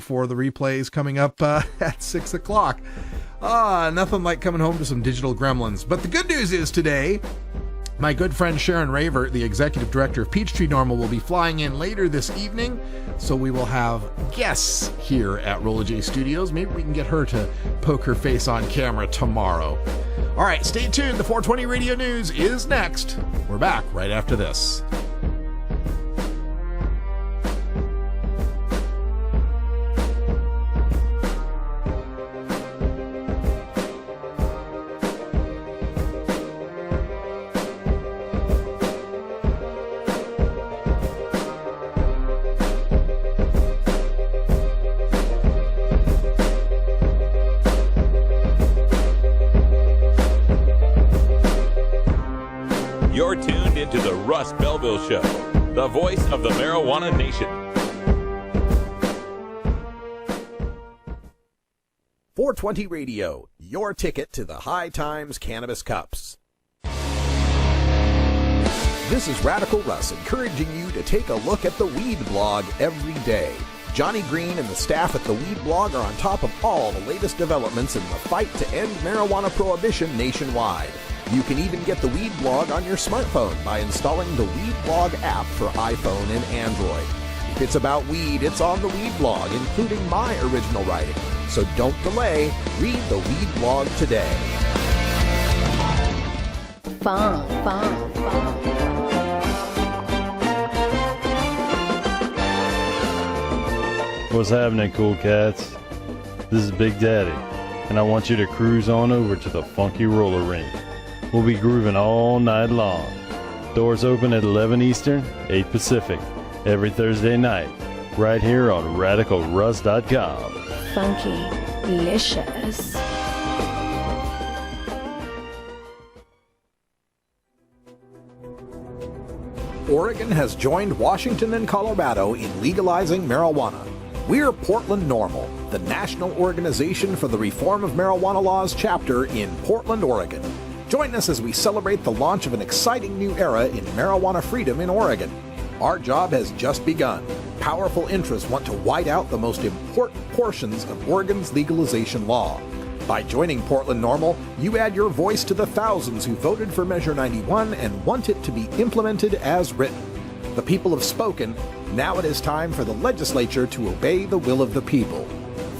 for the replays coming up at 6 o'clock. Nothing like coming home to some digital gremlins. But the good news is today, my good friend Sharon Raver, the executive director of Peachtree Normal, will be flying in later this evening. So we will have guests here at Rolla J Studios. Maybe we can get her to poke her face on camera tomorrow. All right, stay tuned. The 420 Radio News is next. We're back right after this. You're tuned into the Russ Belville Show, the voice of the marijuana nation. 420 Radio, your ticket to the High Times Cannabis Cups. This is Radical Russ encouraging you to take a look at the Weed Blog every day. Johnny Green and the staff at the Weed Blog are on top of all the latest developments in the fight to end marijuana prohibition nationwide. You can even get the Weed Blog on your smartphone by installing the Weed Blog app for iPhone and Android. If it's about weed, it's on the Weed Blog, including my original writing. So don't delay. Read the Weed Blog today. Fun. What's happening, cool cats? This is Big Daddy, and I want you to cruise on over to the Funky Roller Rink. We'll be grooving all night long. Doors open at 11 Eastern, 8 Pacific, every Thursday night, right here on RadicalRuss.com. Funky-licious. Oregon has joined Washington and Colorado in legalizing marijuana. We're Portland NORML, the national organization for the reform of marijuana laws chapter in Portland, Oregon. Join us as we celebrate the launch of an exciting new era in marijuana freedom in Oregon. Our job has just begun. Powerful interests want to white out the most important portions of Oregon's legalization law. By joining Portland NORML, you add your voice to the thousands who voted for Measure 91 and want it to be implemented as written. The people have spoken. Now it is time for the legislature to obey the will of the people.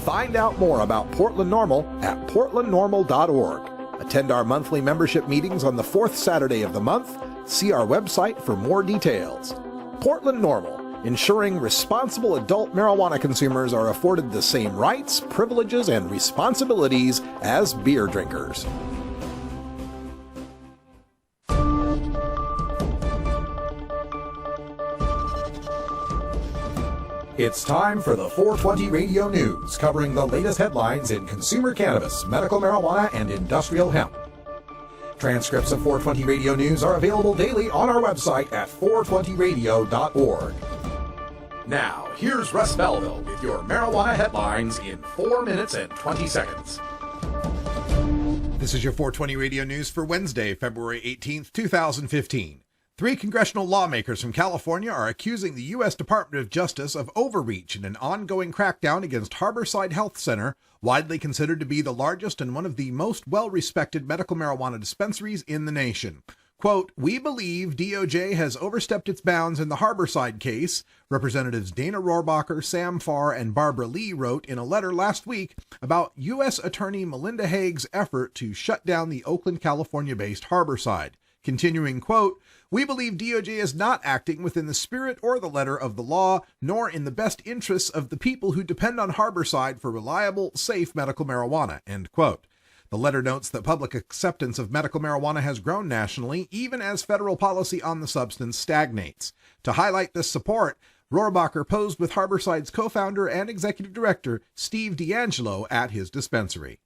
Find out more about Portland NORML at portlandnormal.org. Attend our monthly membership meetings on the fourth Saturday of the month. See our website for more details. Portland NORML, ensuring responsible adult marijuana consumers are afforded the same rights, privileges, and responsibilities as beer drinkers. It's time for the 420 Radio News, covering the latest headlines in consumer cannabis, medical marijuana, and industrial hemp. Transcripts of 420 Radio News are available daily on our website at 420radio.org. Now, here's Russ Belville with your marijuana headlines in 4 minutes and 20 seconds. This is your 420 Radio News for Wednesday, February 18th, 2015. 3 congressional lawmakers from California are accusing the U.S. Department of Justice of overreach in an ongoing crackdown against Harborside Health Center, widely considered to be the largest and one of the most well-respected medical marijuana dispensaries in the nation. Quote, "We believe DOJ has overstepped its bounds in the Harborside case," Representatives Dana Rohrabacher, Sam Farr, and Barbara Lee wrote in a letter last week about U.S. Attorney Melinda Haig's effort to shut down the Oakland, California-based Harborside. Continuing, quote, "We believe DOJ is not acting within the spirit or the letter of the law, nor in the best interests of the people who depend on Harborside for reliable, safe medical marijuana," end quote. The letter notes that public acceptance of medical marijuana has grown nationally, even as federal policy on the substance stagnates. To highlight this support, Rohrabacher posed with Harborside's co-founder and executive director, Steve D'Angelo, at his dispensary.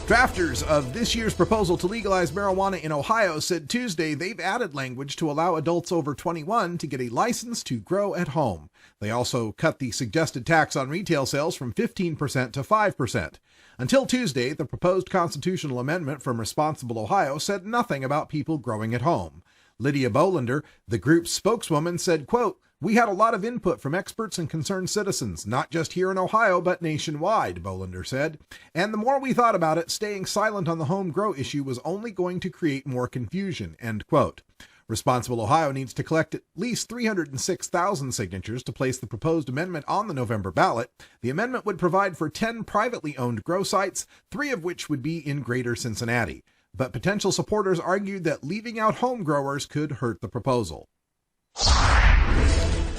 Drafters of this year's proposal to legalize marijuana in Ohio said Tuesday they've added language to allow adults over 21 to get a license to grow at home. They also cut the suggested tax on retail sales from 15% to 5%. Until Tuesday, the proposed constitutional amendment from Responsible Ohio said nothing about people growing at home. Lydia Bolander, the group's spokeswoman, said, quote, We had a lot of input from experts and concerned citizens, not just here in Ohio, but nationwide, Bolander said. And the more we thought about it, staying silent on the home grow issue was only going to create more confusion, end quote. Responsible Ohio needs to collect at least 306,000 signatures to place the proposed amendment on the November ballot. The amendment would provide for 10 privately owned grow sites, 3 of which would be in Greater Cincinnati. But potential supporters argued that leaving out home growers could hurt the proposal.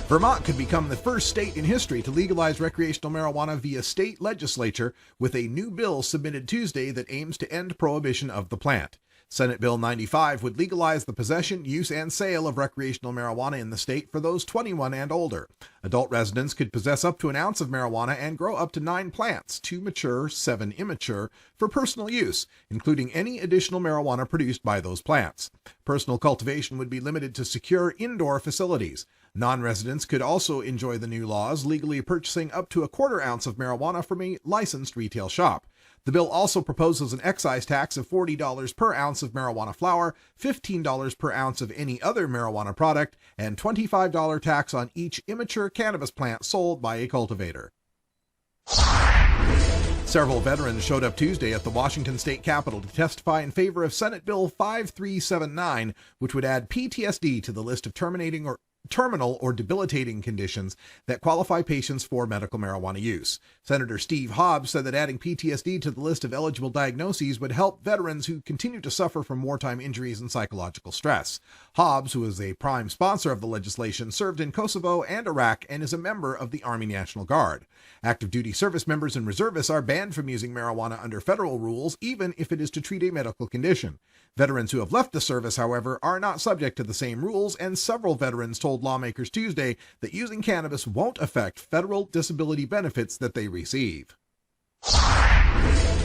Vermont could become the first state in history to legalize recreational marijuana via state legislature with a new bill submitted Tuesday that aims to end prohibition of the plant. Senate Bill 95 would legalize the possession, use, and sale of recreational marijuana in the state for those 21 and older. Adult residents could possess up to an ounce of marijuana and grow up to 9 plants, 2 mature, 7 immature, for personal use, including any additional marijuana produced by those plants. Personal cultivation would be limited to secure indoor facilities. Non-residents could also enjoy the new laws, legally purchasing up to a quarter ounce of marijuana from a licensed retail shop. The bill also proposes an excise tax of $40 per ounce of marijuana flower, $15 per ounce of any other marijuana product, and $25 tax on each immature cannabis plant sold by a cultivator. Several veterans showed up Tuesday at the Washington State Capitol to testify in favor of Senate Bill 5379, which would add PTSD to the list of terminal or debilitating conditions that qualify patients for medical marijuana use. Senator Steve Hobbs said that adding PTSD to the list of eligible diagnoses would help veterans who continue to suffer from wartime injuries and psychological stress. Hobbs, who is a prime sponsor of the legislation, served in Kosovo and Iraq and is a member of the Army National Guard. Active duty service members and reservists are banned from using marijuana under federal rules, even if it is to treat a medical condition. Veterans who have left the service, however, are not subject to the same rules, and several veterans told lawmakers Tuesday that using cannabis won't affect federal disability benefits that they receive.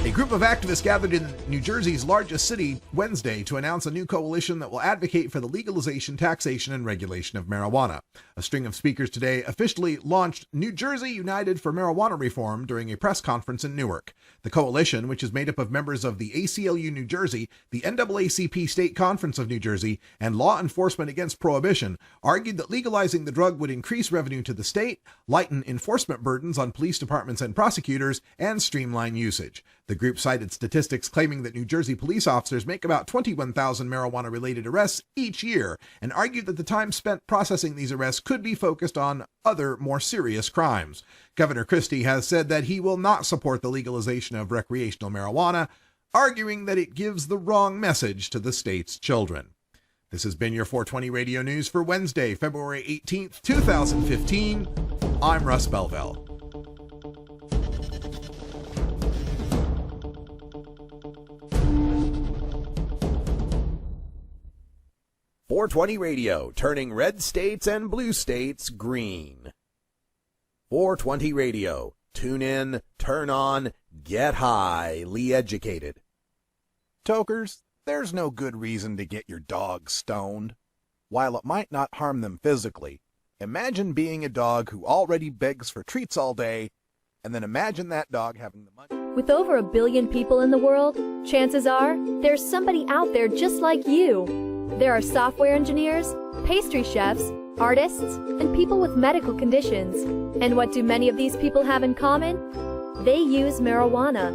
A group of activists gathered in New Jersey's largest city Wednesday to announce a new coalition that will advocate for the legalization, taxation, and regulation of marijuana. A string of speakers today officially launched New Jersey United for Marijuana Reform during a press conference in Newark. The coalition, which is made up of members of the ACLU New Jersey, the NAACP State Conference of New Jersey, and Law Enforcement Against Prohibition, argued that legalizing the drug would increase revenue to the state, lighten enforcement burdens on police departments and prosecutors, and streamline usage. The group cited statistics claiming that New Jersey police officers make about 21,000 marijuana-related arrests each year, and argued that the time spent processing these arrests could be focused on other, more serious crimes. Governor Christie has said that he will not support the legalization of recreational marijuana, arguing that it gives the wrong message to the state's children. This has been your 420 Radio News for Wednesday, February 18th, 2015. I'm Russ Belville. 420 Radio, turning red states and blue states green. 420 Radio, tune in, turn on, get highly educated. Tokers, there's no good reason to get your dog stoned. While it might not harm them physically, imagine being a dog who already begs for treats all day, and then imagine that dog having the money. With over 1 billion people in the world, chances are there's somebody out there just like you. There are software engineers, pastry chefs, artists, and people with medical conditions. And what do many of these people have in common? They use marijuana.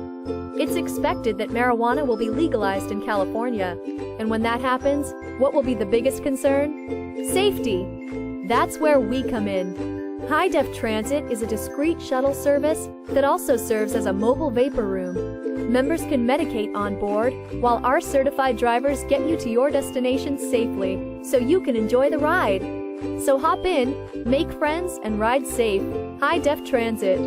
It's expected that marijuana will be legalized in California. And when that happens, what will be the biggest concern? Safety. That's where we come in. High Def Transit is a discreet shuttle service that also serves as a mobile vapor room. Members can medicate on board, while our certified drivers get you to your destination safely, so you can enjoy the ride. So hop in, make friends, and ride safe. High Def Transit.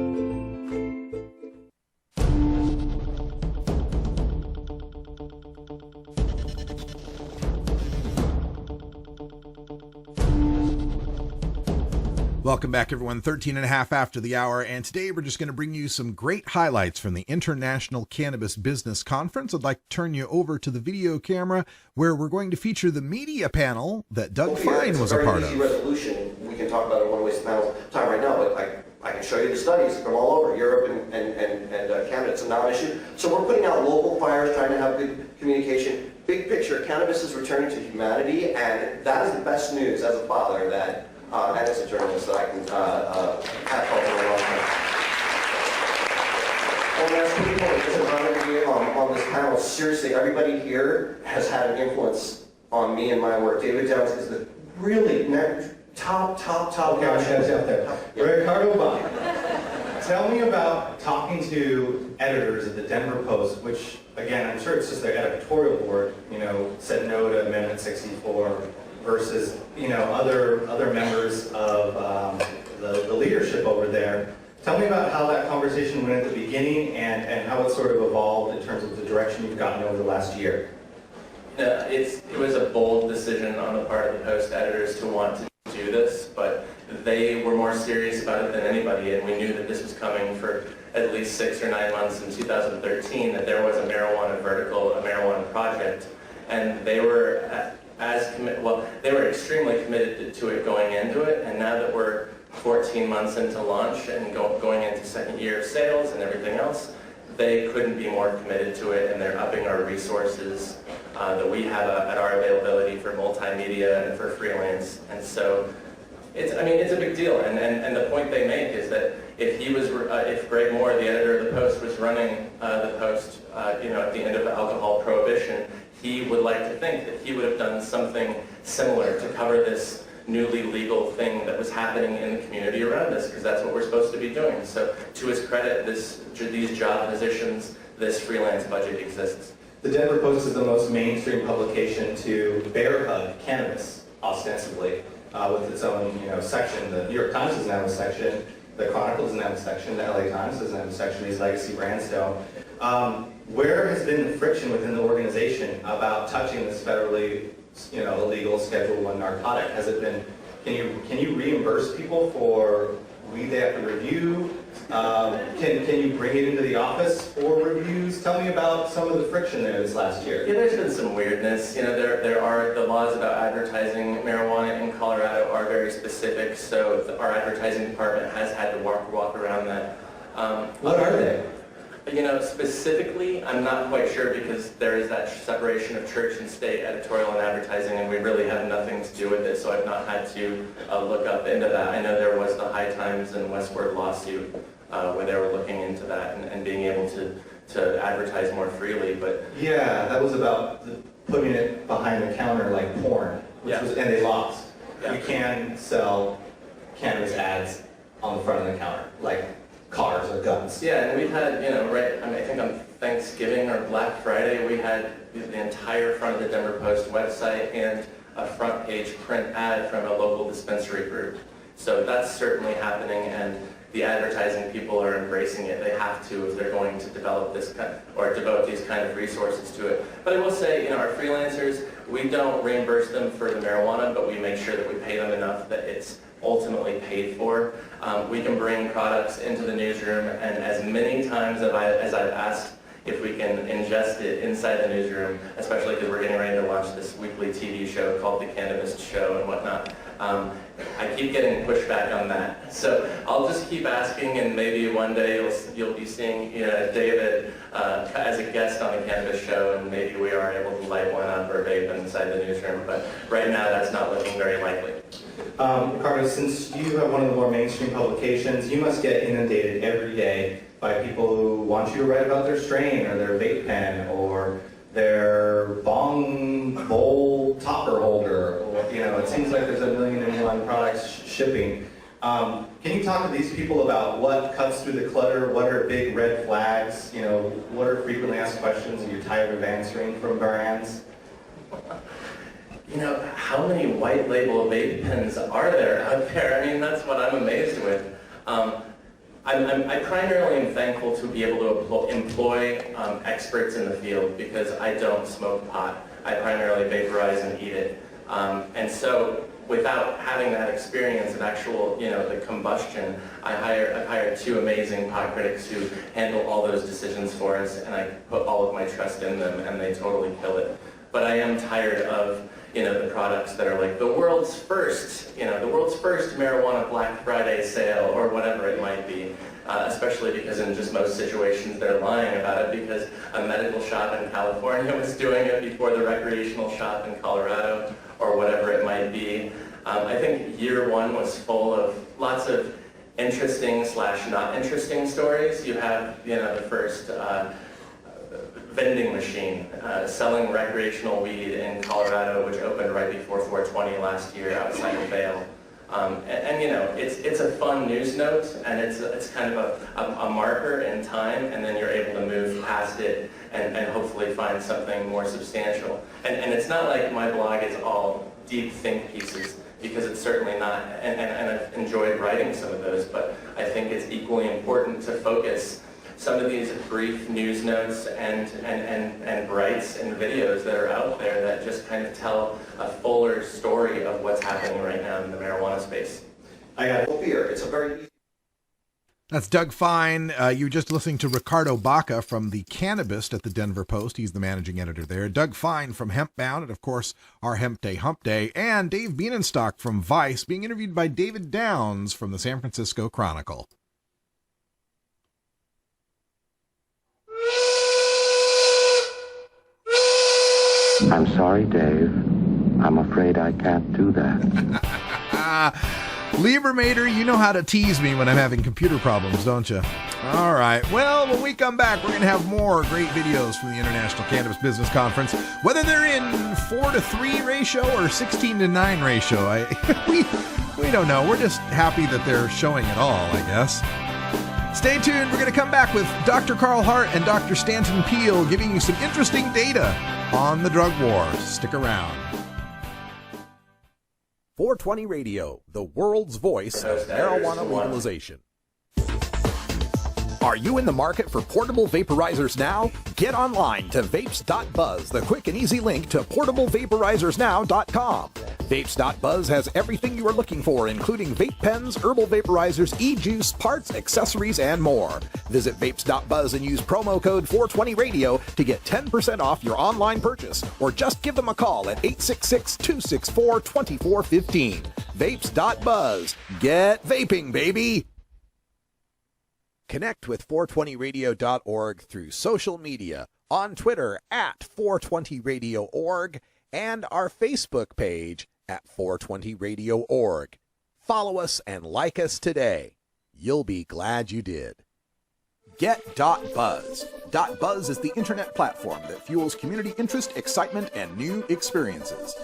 Welcome back, everyone. 13 and a half after the hour, and today we're just going to bring you some great highlights from the International Cannabis Business Conference. I'd like to turn you over to the video camera, where we're going to feature the media panel that Doug Fine was a part of. Resolution. We can talk about it one waste panel time right now, but I can show you the studies from all over Europe and Canada. It's a non-issue. So we're putting out local fires, trying to have good communication. Big picture, cannabis is returning to humanity, and that is the best news as a father, that and as a journalist that I can catch up on a long time. And as people, it's an honor to be on this panel. Seriously, everybody here has had an influence on me and my work. David Downs is the really top Okay, I'm gonna jump there. Ricardo Bach, tell me about talking to editors at the Denver Post, which, again, I'm sure it's just their editorial board, said no to Amendment 64 versus, other members of the leadership over there. Tell me about how that conversation went at the beginning and how it sort of evolved in terms of the direction you've gotten over the last year. It was a bold decision on the part of the Post editors to want to do this, but they were more serious about it than anybody, and we knew that this was coming for at least 6 or 9 months in 2013, that there was a marijuana vertical, a marijuana project, and they were they were extremely committed to it going into it, and now that we're 14 months into launch and going into second year of sales and everything else, they couldn't be more committed to it, and they're upping our resources that we have at our availability for multimedia and for freelance. And so it's a big deal. And the point they make is that if Greg Moore, the editor of the Post, was running the Post, at the end of the alcohol prohibition, he would like to think that he would have done something similar to cover this newly legal thing that was happening in the community around us, because that's what we're supposed to be doing. So to his credit, these job positions, this freelance budget exists. The Denver Post is the most mainstream publication to bear hug cannabis, ostensibly, with its own section. The New York Times doesn't have a section, the Chronicle doesn't have a section, the LA Times doesn't have a section, these legacy brands don't. Where has been the friction within the organization about touching this federally illegal Schedule I narcotic? Has it been, can you reimburse people for weed they have to review? Can you bring it into the office for reviews? Tell me about some of the friction there this last year. Yeah, there's been some weirdness. There are the laws about advertising marijuana in Colorado are very specific, so our advertising department has had to walk around that. What are they? Specifically, I'm not quite sure, because there is that separation of church and state editorial and advertising, and we really have nothing to do with it, so I've not had to look up into that. I know there was the High Times and Westward lawsuit where they were looking into that and being able to advertise more freely, but... Yeah, that was about putting it behind the counter like porn, and they lost. Yeah. You can sell cannabis ads on the front of the counter, like cars or guns. Yeah, and we've had, I think on Thanksgiving or Black Friday, we had the entire front of the Denver Post website and a front page print ad from a local dispensary group. So that's certainly happening, and the advertising people are embracing it. They have to if they're going to develop this or devote these kind of resources to it. But I will say, our freelancers, we don't reimburse them for the marijuana, but we make sure that we pay them enough that it's ultimately paid for. We can bring products into the newsroom, and as many times as I've asked if we can ingest it inside the newsroom, especially because we're getting ready to launch this weekly TV show called The Cannabis Show and whatnot, I keep getting pushback on that. So I'll just keep asking, and maybe one day you'll be seeing David as a guest on The Cannabis Show, and maybe we are able to light one up or vape inside the newsroom, but right now that's not looking very likely. Ricardo, since you have one of the more mainstream publications, you must get inundated every day by people who want you to write about their strain or their vape pen or their bong bowl topper holder. Or, it seems like there's 1,000,001 products shipping. Can you talk to these people about what cuts through the clutter? What are big red flags? What are frequently asked questions you're tired of answering from brands? How many white label vape pens are there out there? That's what I'm amazed with. I primarily am thankful to be able to employ experts in the field, because I don't smoke pot. I primarily vaporize and eat it. And so without having that experience of actual, the combustion, I've hired 2 amazing pot critics who handle all those decisions for us, and I put all of my trust in them, and they totally kill it. But I am tired of the products that are like the world's first marijuana Black Friday sale or whatever it might be, especially because in just most situations they're lying about it because a medical shop in California was doing it before the recreational shop in Colorado or whatever it might be. I think year one was full of lots of interesting / not interesting stories. You have, the first vending machine selling recreational weed in Colorado, which opened right before 420 last year outside of Belville. It's a fun news note, and it's kind of a marker in time, and then you're able to move past it and hopefully find something more substantial. And it's not like my blog is all deep think pieces, because it's certainly not, and I've enjoyed writing some of those, but I think it's equally important to focus some of these brief news notes and writes and videos that are out there that just kind of tell a fuller story of what's happening right now in the marijuana space. I got no fear. It's a very That's Doug Fine. You were just listening to Ricardo Baca from The Cannabist at the Denver Post. He's the managing editor there. Doug Fine from Hempbound, and of course, our Hemp Day Hump Day. And Dave Bienenstock from Vice, being interviewed by David Downs from the San Francisco Chronicle. I'm sorry, Dave. I'm afraid I can't do that. Liebermater, you know how to tease me when I'm having computer problems, don't you? All right. Well, when we come back, we're going to have more great videos from the International Cannabis Business Conference, whether they're in 4:3 ratio or 16:9 ratio. We don't know. We're just happy that they're showing it all, I guess. Stay tuned. We're going to come back with Dr. Carl Hart and Dr. Stanton Peel giving you some interesting data on the drug war. Stick around. 420 Radio, the world's voice of marijuana legalization. Are you in the market for portable vaporizers now? Get online to vapes.buzz, the quick and easy link to portablevaporizers.now.com. Vapes.buzz has everything you are looking for, including vape pens, herbal vaporizers, e-juice, parts, accessories, and more. Visit vapes.buzz and use promo code 420radio to get 10% off your online purchase, or just give them a call at 866-264-2415. Vapes.buzz. Get vaping, baby! Connect with 420radio.org through social media, on Twitter at 420radio.org, and our Facebook page at 420radio.org. Follow us and like us today. You'll be glad you did. Get.buzz. .buzz is the internet platform that fuels community interest, excitement, and new experiences.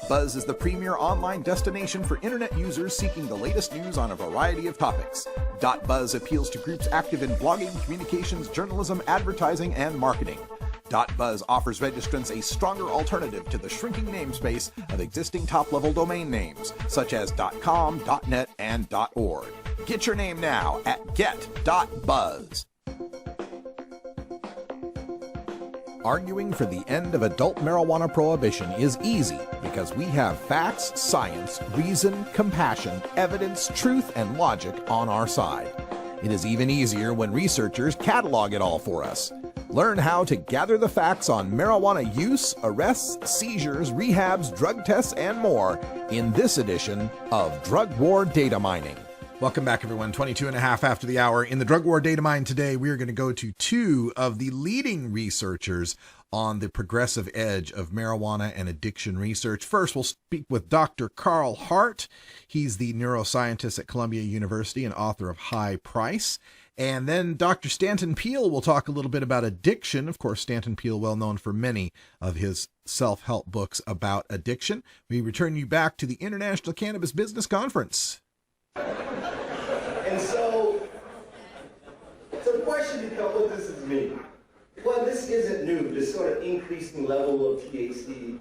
.buzz is the premier online destination for internet users seeking the latest news on a variety of topics. .buzz appeals to groups active in blogging, communications, journalism, advertising, and marketing. .buzz offers registrants a stronger alternative to the shrinking namespace of existing top-level domain names, such as .com, .net, and .org. Get your name now at get.buzz. Arguing for the end of adult marijuana prohibition is easy because we have facts, science, reason, compassion, evidence, truth, and logic on our side. It is even easier when researchers catalog it all for us. Learn how to gather the facts on marijuana use, arrests, seizures, rehabs, drug tests, and more in this edition of Drug War Data Mining. Welcome back, everyone. 22 and a half after the hour. In the Drug War Data Mine today, we are going to go to two of the leading researchers on the progressive edge of marijuana and addiction research. First, we'll speak with Dr. Carl Hart. He's the neuroscientist at Columbia University and author of High Price. And then Dr. Stanton Peel will talk a little bit about addiction. Of course, Stanton Peel, well known for many of his self-help books about addiction. We return you back to the International Cannabis Business Conference. And so the question becomes, what does this mean? Well, this isn't new, this sort of increasing level of THC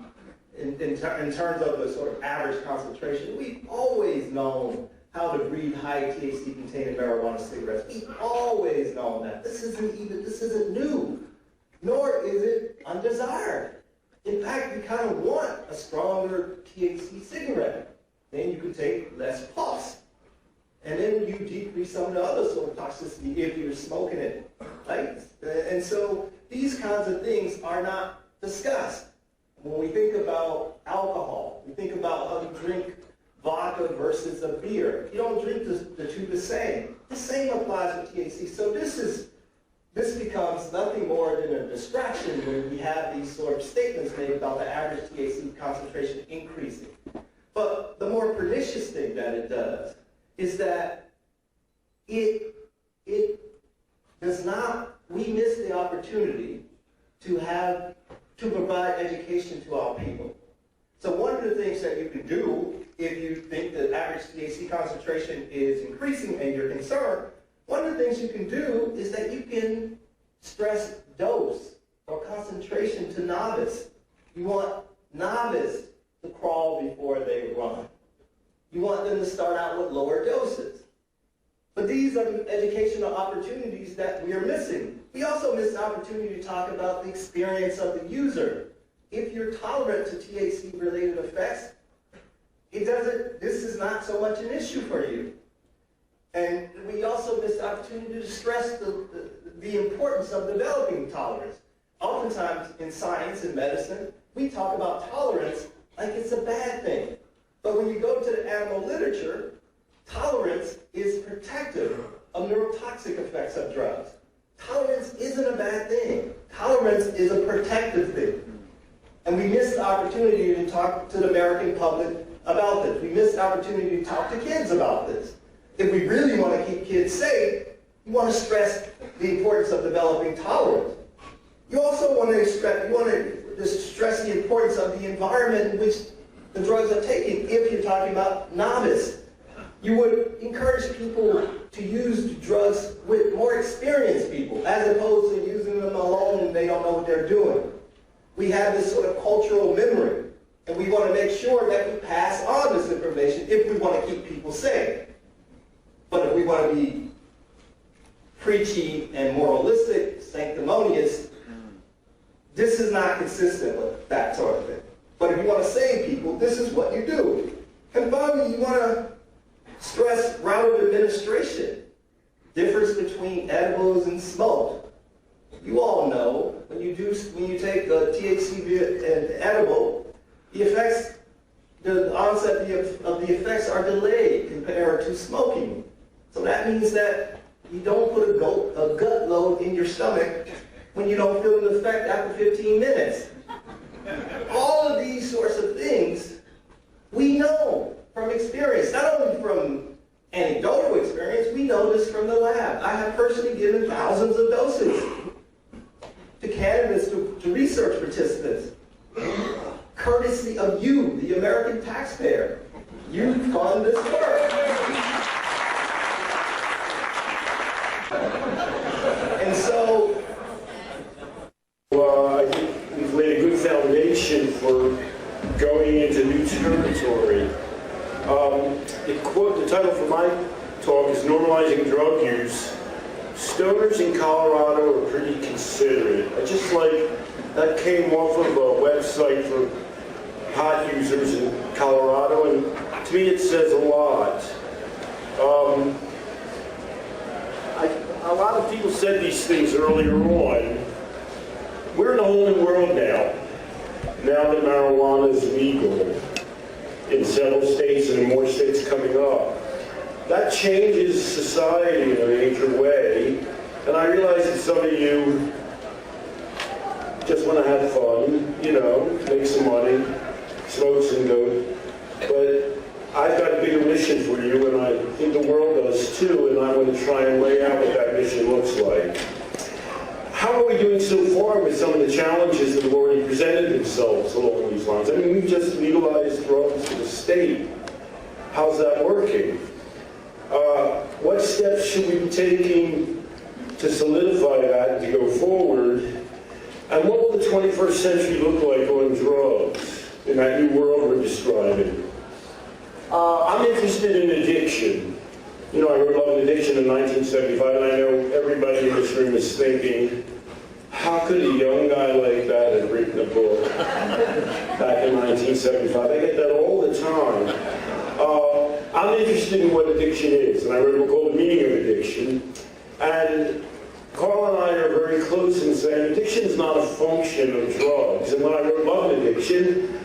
in terms of the sort of average concentration. We've always known how to breed high THC containing marijuana cigarettes. We've always known that. This isn't new, nor is it undesired. In fact, you kind of want a stronger THC cigarette. Then you can take less puffs. And then you decrease some of the other sort of toxicity if you're smoking it, right? And so these kinds of things are not discussed. When we think about alcohol, we think about how you drink vodka versus a beer. You don't drink the two the same. The same applies with THC. So this becomes nothing more than a distraction when we have these sort of statements made about the average THC concentration increasing. But the more pernicious thing that it does is that it does not, we miss the opportunity to provide education to our people. So one of the things that you can do if you think the average THC concentration is increasing and you're concerned, one of the things you can do is that you can stress dose or concentration to novice. You want novice to crawl before they run. You want them to start out with lower doses. But these are the educational opportunities that we are missing. We also miss the opportunity to talk about the experience of the user. If you're tolerant to THC-related effects, this is not so much an issue for you. And we also miss the opportunity to stress the importance of developing tolerance. Oftentimes in science and medicine, we talk about tolerance like it's a bad thing. But when you go to the animal literature, tolerance is protective of neurotoxic effects of drugs. Tolerance isn't a bad thing. Tolerance is a protective thing. And we miss the opportunity to talk to the American public about this. We miss the opportunity to talk to kids about this. If we really want to keep kids safe, you want to stress the importance of developing tolerance. You also want to stress the importance of the environment in which the drugs are taken. If you're talking about novice, you would encourage people to use drugs with more experienced people, as opposed to using them alone and they don't know what they're doing. We have this sort of cultural memory, and we want to make sure that we pass on this information if we want to keep people safe. But if we want to be preachy and moralistic, sanctimonious, this is not consistent with that sort of thing. But if you want to save people, this is what you do. And finally, you want to stress route of administration. Difference between edibles and smoke. You all know when you take the THC and edible, the onset of the effects are delayed compared to smoking. So that means that you don't put a gut load in your stomach when you don't feel an effect after 15 minutes. All of these sorts of things we know from experience, not only from anecdotal experience, we know this from the lab. I have personally given thousands of doses to candidates, to research participants, courtesy of you, the American taxpayer. You fund this work. And so, I think we've laid a good foundation for going into new territory. The title for my talk is Normalizing Drug Use. Stoners in Colorado are pretty considerate. That came off of a website for pot users in Colorado, and to me it says a lot. A lot of people said these things earlier on. We're in a whole new world now that marijuana is legal in several states and in more states coming up. That changes society in a major way, and I realize that some of you just want to have fun, make some money, smoke some dope, but I've got a bigger mission for you, and I think the world does too, and I want to try and lay out what that mission looks like. How are we doing so far with some of the challenges that have already presented themselves along these lines? I mean, we've just legalized drugs in the state. How's that working? What steps should we be taking to solidify that and to go forward? And what will the 21st century look like on drugs in that new world we're describing? I'm interested in addiction. I wrote Love and Addiction in 1975, and I know everybody in this room is thinking, how could a young guy like that have written a book back in 1975? I get that all the time. I'm interested in what addiction is, and I wrote a book called The Meaning of Addiction. And Carl and I are very close in saying addiction is not a function of drugs. And when I wrote Love and Addiction,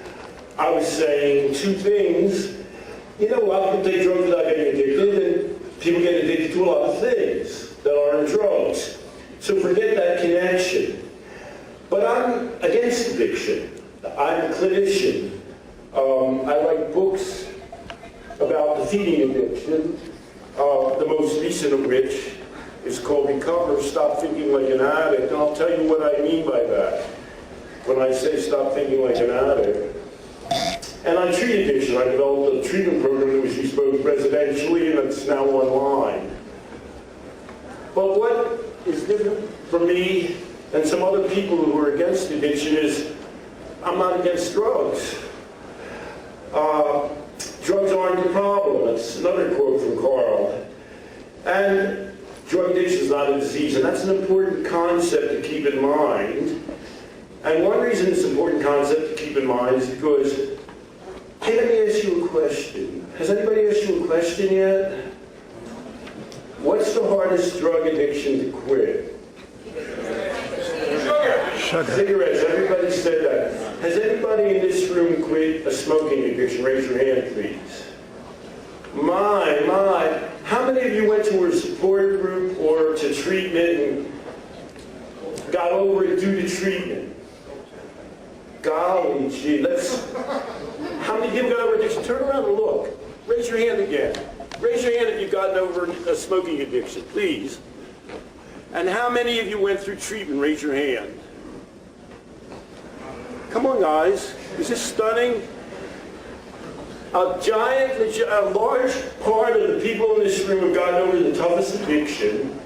I was saying two things. A lot of people take drugs without getting addicted, and people get addicted to a lot of things that aren't drugs. So forget that connection. But I'm against addiction. I'm a clinician. I like books about defeating addiction, the most recent of which is called Recover, Stop Thinking Like an Addict, and I'll tell you what I mean by that when I say stop thinking like an addict. And I treat addiction. I developed a treatment program that was used both residentially and it's now online. But what is different for me and some other people who are against addiction is I'm not against drugs. Drugs aren't the problem. That's another quote from Carl. And drug addiction is not a disease, and that's an important concept to keep in mind. And one reason it's an important concept to keep in mind is because, hey, let me ask you a question. Has anybody asked you a question yet? What's the hardest drug addiction to quit? Sugar. Cigarettes, everybody said that. Has anybody in this room quit a smoking addiction? Raise your hand, please. My. How many of you went to a support group or to treatment and got over it due to treatment? Golly gee, how many people got over addiction? Turn around and look. Raise your hand again. Raise your hand if you've gotten over a smoking addiction, please. And how many of you went through treatment? Raise your hand. Come on, guys. Is this stunning? A large part of the people in this room have gotten over the toughest addiction,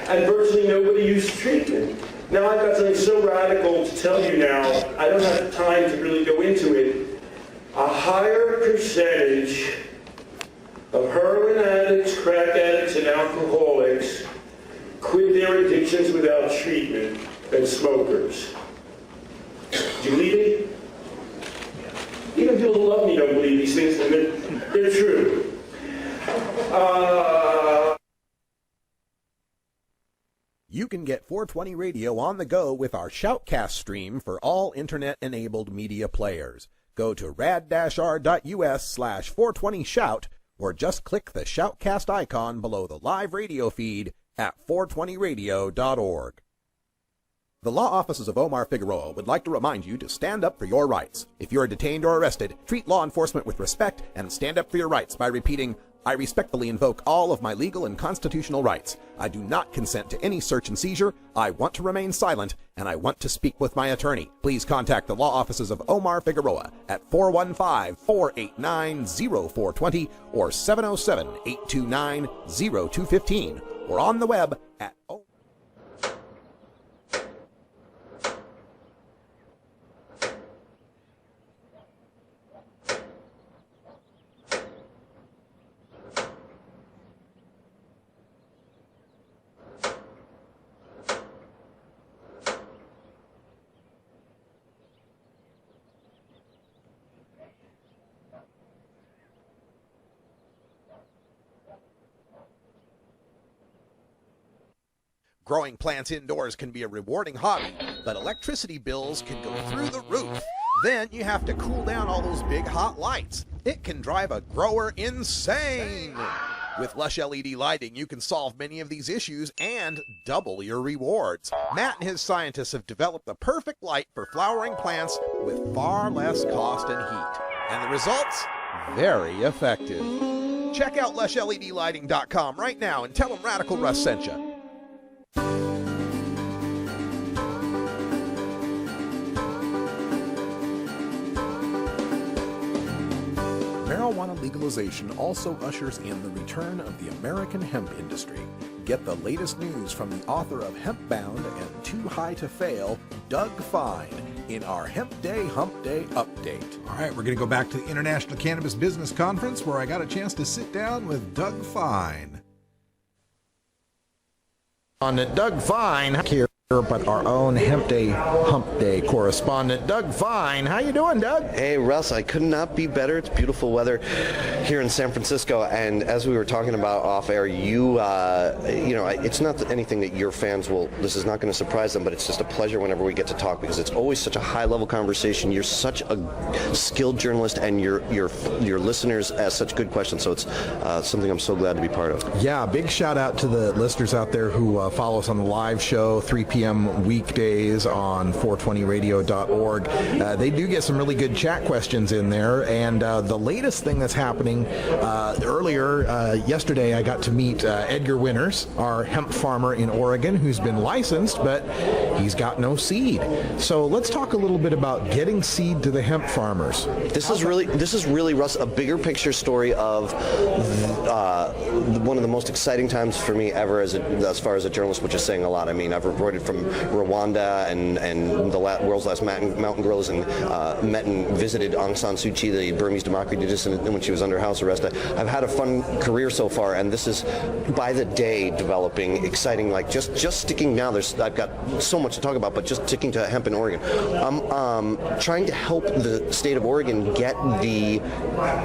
and virtually nobody used treatment. Now I've got something so radical to tell you now, I don't have time to really go into it. A higher percentage of heroin addicts, crack addicts, and alcoholics quit their addictions without treatment than smokers. Do you believe me? Even people who love me don't believe these things, and they're true. You can get 420 Radio on the go with our Shoutcast stream for all internet-enabled media players. Go to rad-r.us/420shout or just click the Shoutcast icon below the live radio feed at 420radio.org. The law offices of Omar Figueroa would like to remind you to stand up for your rights. If you are detained or arrested, treat law enforcement with respect and stand up for your rights by repeating, "I respectfully invoke all of my legal and constitutional rights. I do not consent to any search and seizure. I want to remain silent, and I want to speak with my attorney." Please contact the law offices of Omar Figueroa at 415-489-0420 or 707-829-0215 or on the web at Growing plants indoors can be a rewarding hobby, but electricity bills can go through the roof. Then you have to cool down all those big hot lights. It can drive a grower insane. With Lush LED lighting, you can solve many of these issues and double your rewards. Matt and his scientists have developed the perfect light for flowering plants with far less cost and heat. And the results? Very effective. Check out LushLEDlighting.com right now and tell them Radical Russ sent you. Marijuana legalization also ushers in the return of the American hemp industry. Get the latest news from the author of Hempbound and Too High to Fail, Doug Fine, in our Hemp Day Hump Day update. All right, we're going to go back to the International Cannabis Business Conference where I got a chance to sit down with Doug Fine. On Doug Fine here, but our own Hemp Day Hump Day correspondent, Doug Fine. How you doing, Doug? Hey, Russ. I could not be better. It's beautiful weather here in San Francisco, and as we were talking about off air, you it's not anything that your fans will, this is not going to surprise them, but it's just a pleasure whenever we get to talk, because it's always such a high-level conversation. You're such a skilled journalist, and your listeners ask such good questions, so it's something I'm so glad to be part of. Yeah, big shout out to the listeners out there who follow us on the live show, 3 p.m. weekdays on 420radio.org. They do get some really good chat questions in there, and the latest thing that's happening, earlier yesterday I got to meet Edgar Winters, our hemp farmer in Oregon, who's been licensed, but he's got no seed. So let's talk a little bit about getting seed to the hemp farmers. This is really, Russ, a bigger picture story of one of the most exciting times for me ever as far as a journalist, which is saying a lot. I mean, I've reported from Rwanda and the world's last mountain gorillas, and met and visited Aung San Suu Kyi, the Burmese democracy dissident, when she was under house arrest. I've had a fun career so far, and this is by the day developing, exciting. Like just sticking now, I've got so much to talk about, but just sticking to hemp in Oregon. I'm trying to help the state of Oregon get the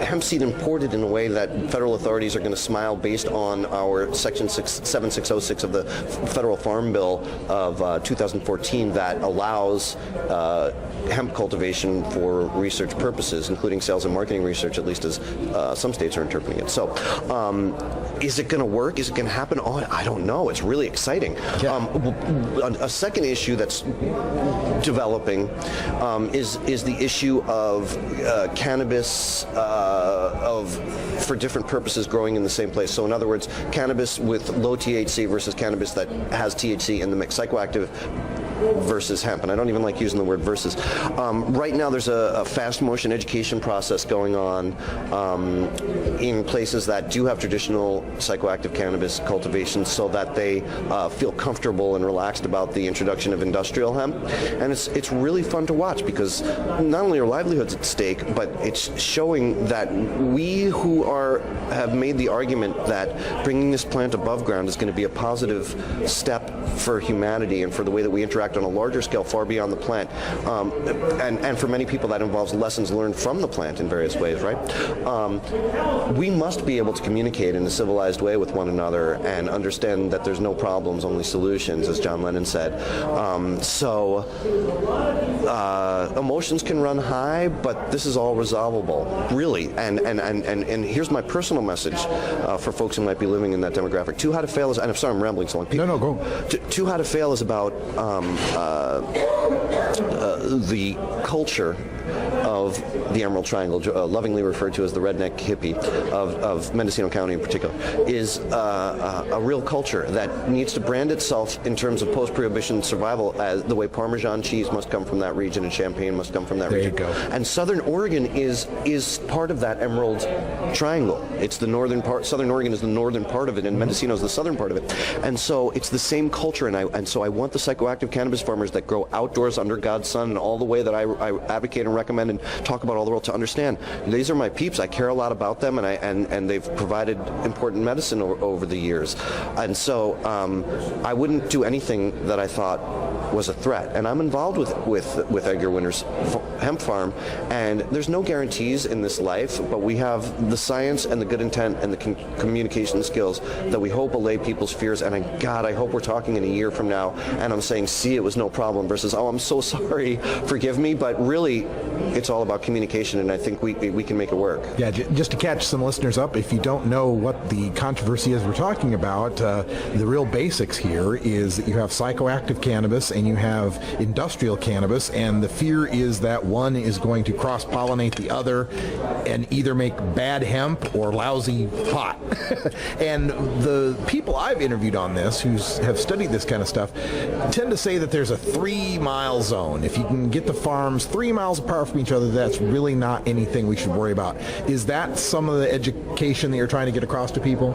hemp seed imported in a way that federal authorities are going to smile, based on our Section 7606 of the Federal Farm Bill of 2014 that allows hemp cultivation for research purposes, including sales and marketing research, at least as some states are interpreting it. So is it going to work? Is it going to happen? Oh, I don't know. It's really exciting. Yeah. A second issue that's developing is the issue of cannabis for different purposes growing in the same place. So in other words, cannabis with low THC versus cannabis that has THC in the mix, psychoactive versus hemp, and I don't even like using the word versus. Right now there's a fast motion education process going on in places that do have traditional psychoactive cannabis cultivation, so that they feel comfortable and relaxed about the introduction of industrial hemp. And it's really fun to watch, because not only are livelihoods at stake, but it's showing that we who have made the argument that bringing this plant above ground is going to be a positive step for humanity and for the way that we interact on a larger scale far beyond the plant, and for many people that involves lessons learned from the plant in various ways, right? We must be able to communicate in a civilized way with one another and understand that there's no problems, only solutions, as John Lennon said. So emotions can run high, but this is all resolvable, really. And here's my personal message for folks who might be living in that demographic. Too High to Fail is, and I'm sorry I'm rambling so long. No, go. Too High to Fail is about the culture of the Emerald Triangle, lovingly referred to as the redneck hippie of Mendocino County in particular, is a real culture that needs to brand itself in terms of post-prohibition survival as the way Parmesan cheese must come from that region and Champagne must come from that region. There you go. And Southern Oregon is part of that Emerald Triangle. It's the northern part. Southern Oregon is the northern part of it, and Mendocino is the southern part of it. And so it's the same culture, and so I want the psychoactive cannabis farmers that grow outdoors under God's sun and all the way that I advocate and recommend and talk about all the world to understand. These are my peeps. I care a lot about them, and they've provided important medicine over the years. And so I wouldn't do anything that I thought was a threat. And I'm involved with Edgar Winters' hemp farm, and there's no guarantees in this life, but we have the science and the good intent and the communication skills that we hope allay people's fears. And I hope we're talking in a year from now and I'm saying, see, it was no problem, versus, oh, I'm so sorry, forgive me. But really, it's all about communication, and I think we can make it work. Yeah, just to catch some listeners up, if you don't know what the controversy is we're talking about, the real basics here is that you have psychoactive cannabis and you have industrial cannabis, and the fear is that one is going to cross-pollinate the other and either make bad hemp or lousy pot. And the people I've interviewed on this who have studied this kind of stuff tend to say that there's a 3-mile zone. If you can get the farms 3 miles apart from each other, that's really not anything we should worry about. Is that some of the education that you're trying to get across to people?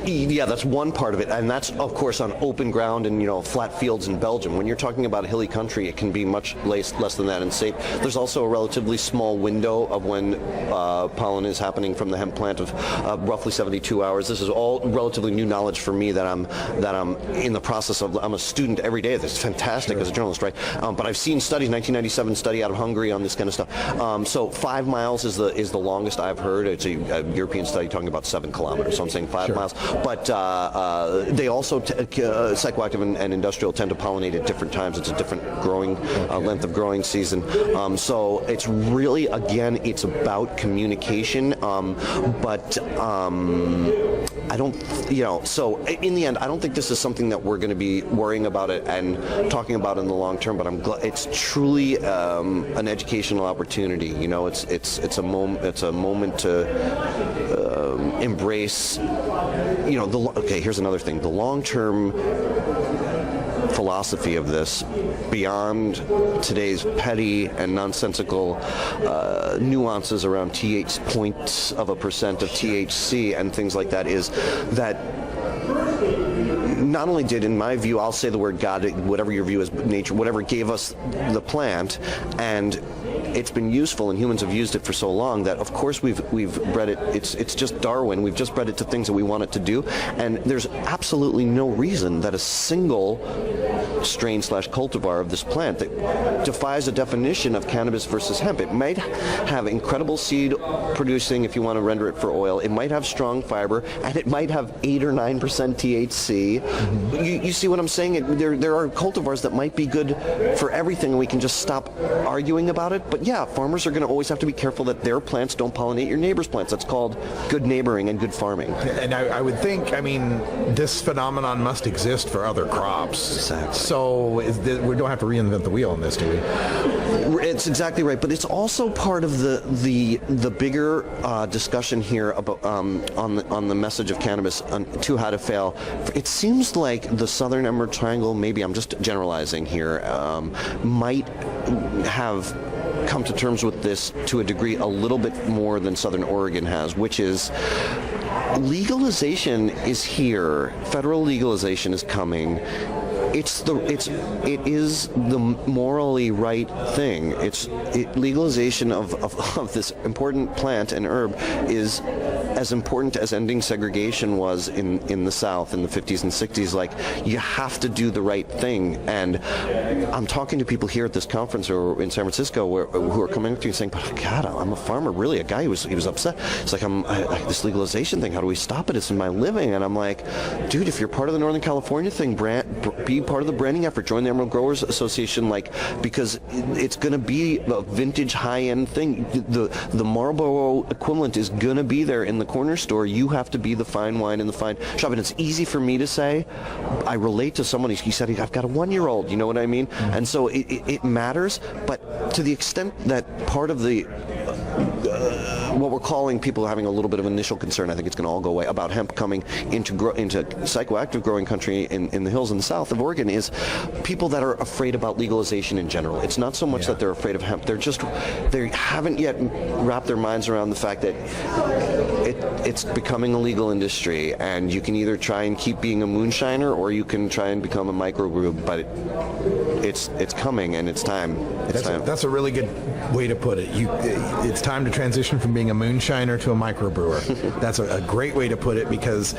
Yeah, that's one part of it, and that's, of course, on open ground and, flat fields in Belgium. When you're talking about hilly country, it can be much less than that and safe. There's also a relatively small window of when pollen is happening from the hemp plant of roughly 72 hours. This is all relatively new knowledge for me that I'm in the process of. I'm a student every day. That's fantastic. Sure. As a journalist, right? But I've seen studies, 1997 study out of Hungary on this kind of stuff. So 5 miles is the longest I've heard. It's a European study talking about 7 kilometers. So I'm saying 5 miles. But they also psychoactive and industrial tend to pollinate at different times. It's a different growing length of growing season. So it's really, again, it's about communication. But I don't, so in the end, I don't think this is something that we're going to be worrying about it and talking about in the long term. But I'm glad it's truly an educational opportunity. It's a moment to embrace. Here's another thing: the long-term philosophy of this, beyond today's petty and nonsensical nuances around points of a percent of THC and things like that, is that not only did, in my view, I'll say the word God, whatever your view is, nature, whatever gave us the plant, and it's been useful, and humans have used it for so long that, of course, we've bred it. It's just Darwin. We've just bred it to things that we want it to do, and there's absolutely no reason that a single strain / cultivar of this plant that defies a definition of cannabis versus hemp. It might have incredible seed producing, if you want to render it for oil. It might have strong fiber, and it might have 8 or 9% THC. Mm-hmm. You see what I'm saying? There are cultivars that might be good for everything, and we can just stop arguing about it. But yeah, farmers are going to always have to be careful that their plants don't pollinate your neighbor's plants. That's called good neighboring and good farming. And I would think, this phenomenon must exist for other crops. Exactly. So we don't have to reinvent the wheel on this, do we? It's exactly right, but it's also part of the bigger discussion here about on the message of cannabis to how to fail. It seems like the Southern Emerald Triangle, maybe I'm just generalizing here, might have come to terms with this to a degree a little bit more than Southern Oregon has, which is legalization is here. Federal legalization is coming. It is the morally right thing. Legalization of this important plant and herb is as important as ending segregation was in the South in the 50s and 60s. Like, you have to do the right thing. And I'm talking to people here at this conference or in San Francisco who are coming up to you saying, "But God, I'm a farmer, really." A guy he was upset. It's like, this legalization thing, how do we stop it? It's in my living. And I'm like, dude, if you're part of the Northern California thing, be part of the branding effort. Join the Emerald Growers Association, because it's going to be a vintage high-end thing. The Marlboro equivalent is going to be there in the corner store. You have to be the fine wine in the fine shop. And it's easy for me to say. I relate to someone. He said, I've got a 1-year-old. You know what I mean? Mm-hmm. And so it matters. But to the extent that part of the what we're calling people having a little bit of initial concern, I think it's going to all go away, about hemp coming into psychoactive growing country in the hills in the south of Oregon, is people that are afraid about legalization in general. It's not so much that they're afraid of hemp. They haven't yet wrapped their minds around the fact that it's becoming a legal industry, and you can either try and keep being a moonshiner or you can try and become a microbrew, but it's coming, and it's time. That's a really good way to put it. It's time to transition from being a moonshiner to a microbrewer. That's a great way to put it, because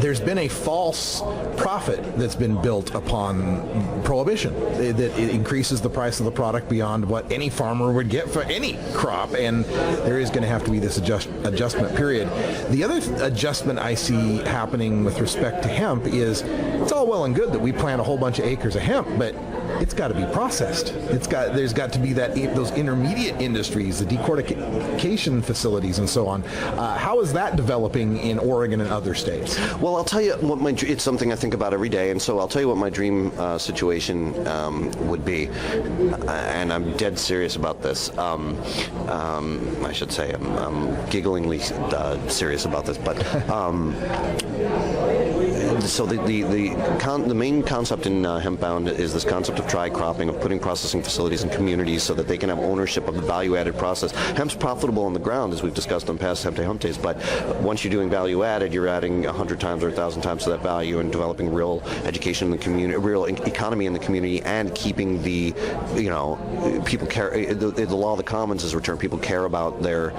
there's been a false profit that's been built upon prohibition, that it increases the price of the product beyond what any farmer would get for any crop, and there is going to have to be this adjustment period. The other adjustment I see happening with respect to hemp is, it's all well and good that we plant a whole bunch of acres of hemp, but it's got to be processed. There's got to be those intermediate industries, the decortication facilities, and so on. How is that developing in Oregon and other states? Well, I'll tell you what it's something I think about every day, and so I'll tell you what my dream situation would be, and I'm dead serious about this. I should say I'm gigglingly serious about this, but. So the main concept in Hempbound is this concept of tri-cropping, of putting processing facilities in communities so that they can have ownership of the value-added process. Hemp's profitable on the ground, as we've discussed on past Hemp Day Hump Days, but once you're doing value-added, you're adding 100 times or 1,000 times to that value and developing real education in the community, real economy in the community, and keeping people care. The law of the commons is returned. People care about their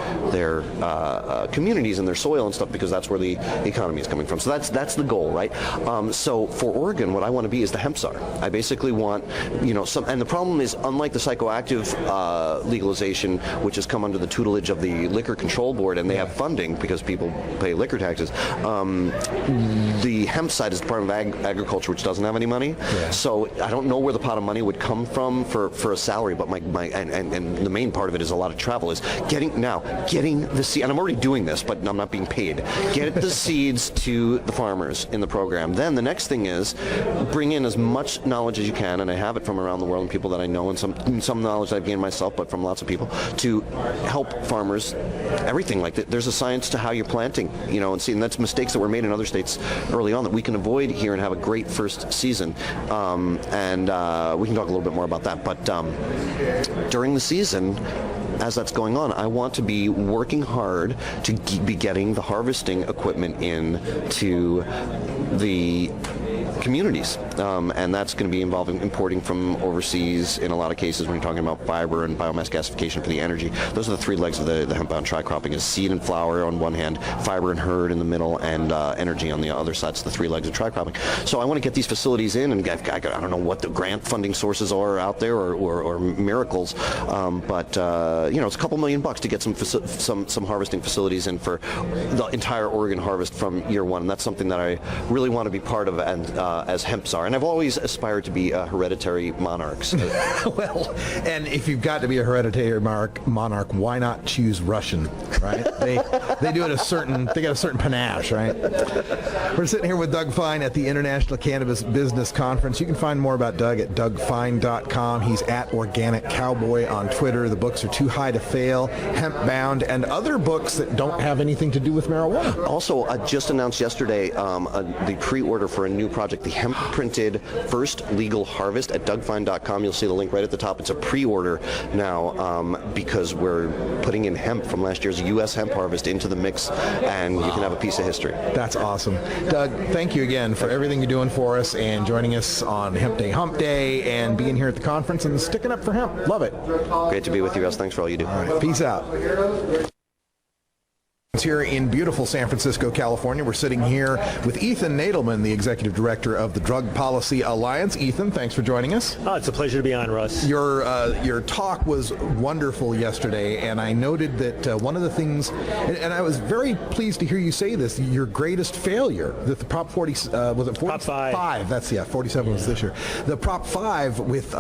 communities and their soil and stuff, because that's where the economy is coming from. So that's the goal, right? right? So for Oregon, what I want to be is the hemp czar. I basically want, and the problem is, unlike the psychoactive legalization, which has come under the tutelage of the Liquor Control Board, and they have funding because people pay liquor taxes, the hemp side is the Department of Agriculture, which doesn't have any money. So I don't know where the pot of money would come from for a salary, but and the main part of it is a lot of travel, is getting the seed, and I'm already doing this, but I'm not being paid. Get the seeds to the farmers in the program. Then the next thing is bring in as much knowledge as you can, and I have it from around the world and people that I know, and some knowledge that I've gained myself, but from lots of people, to help farmers, everything. Like there's a science to how you're planting, and that's mistakes that were made in other states early on that we can avoid here and have a great first season. And we can talk a little bit more about that. But during the season, as that's going on, I want to be working hard to be getting the harvesting equipment in to the communities, and that's going to be involving importing from overseas in a lot of cases when you're talking about fiber and biomass gasification for the energy. Those are the three legs of the hemp-bound tri-cropping: is seed and flower on one hand, fiber and herd in the middle, and energy on the other side. It's the three legs of tri-cropping. So I want to get these facilities in, and I don't know what the grant funding sources are out there or miracles, but it's a couple $1 million to get some harvesting facilities in for the entire Oregon harvest from year one, and that's something that I really want to be part of, and as hemp czar, and I've always aspired to be a hereditary monarch. Well, and if you've got to be a hereditary monarch, why not choose Russian, right? They do it they got a certain panache, right? We're sitting here with Doug Fine at the International Cannabis Business Conference. You can find more about Doug at dougfine.com. He's at Organic Cowboy on Twitter. The books are Too High to Fail, Hemp Bound, and other books that don't have anything to do with marijuana. Also, I just announced yesterday the pre-order for a new project, the hemp-printed first legal harvest at dougfine.com. You'll see the link right at the top. It's a pre-order now because we're putting in hemp from last year's U.S. hemp harvest into the mix, and you can have a piece of history. That's awesome. Doug, thank you again for everything you're doing for us and joining us on Hemp Day Hump Day and being here at the conference and sticking up for hemp. Love it. Great to be with you, Russ. Thanks for all you do. All right. Peace out. Here in beautiful San Francisco, California. We're sitting here with Ethan Nadelmann, the Executive Director of the Drug Policy Alliance. Ethan, thanks for joining us. Oh, it's a pleasure to be on, Russ. Your talk was wonderful yesterday, and I noted that one of the things, and I was very pleased to hear you say this, your greatest failure, that the Prop 40, was it 40? Prop 5. That's, 47 was this year. The Prop 5 with